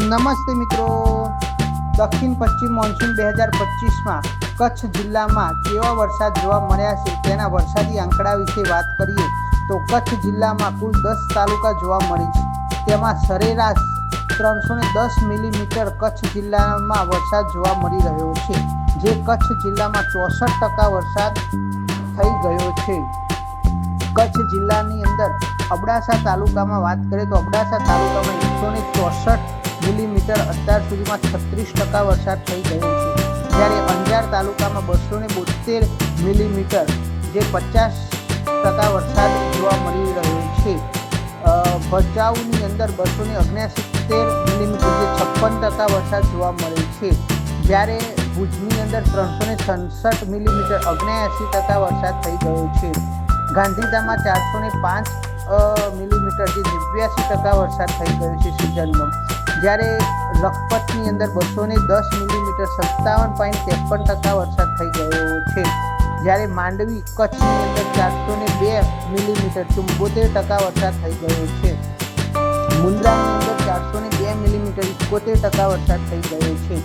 નમસ્તે મિત્રો, દક્ષિણ પશ્ચિમ મોન્સૂન 2025માં કચ્છ જિલ્લામાં કેવા વરસાદ જોવા મળ્યા છે તેના વરસાદી આંકડા વિશે વાત કરીએ તો કચ્છ જિલ્લામાં કુલ 10 તાલુકા જોવા મળે છે. તેમાં સરેરાશ 310 મિલીમીટર કચ્છ જિલ્લામાં વરસાદ જોવા મળી રહ્યો છે, જે કચ્છ જિલ્લામાં 64% વરસાદ થઈ ગયો છે. કચ્છ જિલ્લાની અંદર અબડાસા તાલુકામાં વાત કરીએ તો અબડાસા તાલુકામાં 164 મિલીમીટર અત્યાર સુધીમાં 36% વરસાદ થઈ ગયો છે. જ્યારે અંજાર તાલુકામાં 272 મિલીમીટર જે 50% વરસાદ જોવા મળી રહ્યો છે. ભચાઉની અંદર 279 મિલીમીટર જે 56% વરસાદ જોવા મળે છે. જ્યારે ભુજની અંદર 366 મિલીમીટર 79% વરસાદ થઈ ગયો છે. ગાંધીધામમાં 405 મિલીમીટર જે 89% વરસાદ થઈ ગયો છે સિઝનમાં. જ્યારે લખપતની અંદર 210 મિલીમીટર 57.53% વરસાદ થઈ ગયો છે. જ્યારે માંડવી કચ્છની અંદર 402 મિલીમીટર 74% વરસાદ થઈ ગયો છે. મુન્દ્રાની અંદર 402 મિલીમીટર 71% વરસાદ થઈ ગયો છે.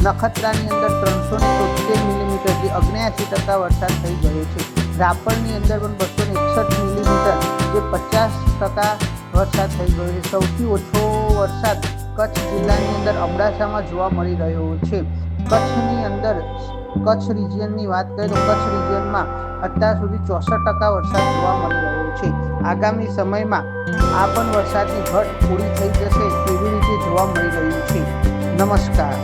નખત્રાની અંદર 373 મિલીમીટર જે 79% વરસાદ થઈ ગયો છે. રાપરની અંદર પણ 261 મિલીમીટર જે 50% વરસાદ થઈ ગયો છે. સૌથી ઓછો વરસાદ કચ્છ જિલ્લાની અંદર અબડાસામાં જોવા મળી રહ્યો છે. કચ્છની અંદર કચ્છ રિજિયનની વાત કરીએ તો કચ્છ રિજિયનમાં અત્યાર સુધી 64% વરસાદ જોવા મળી રહ્યો છે. આગામી સમયમાં આ પણ વરસાદની ઘટ પૂરી થઈ જશે તેવી રીતે જોવા મળી રહ્યું છે. નમસ્કાર.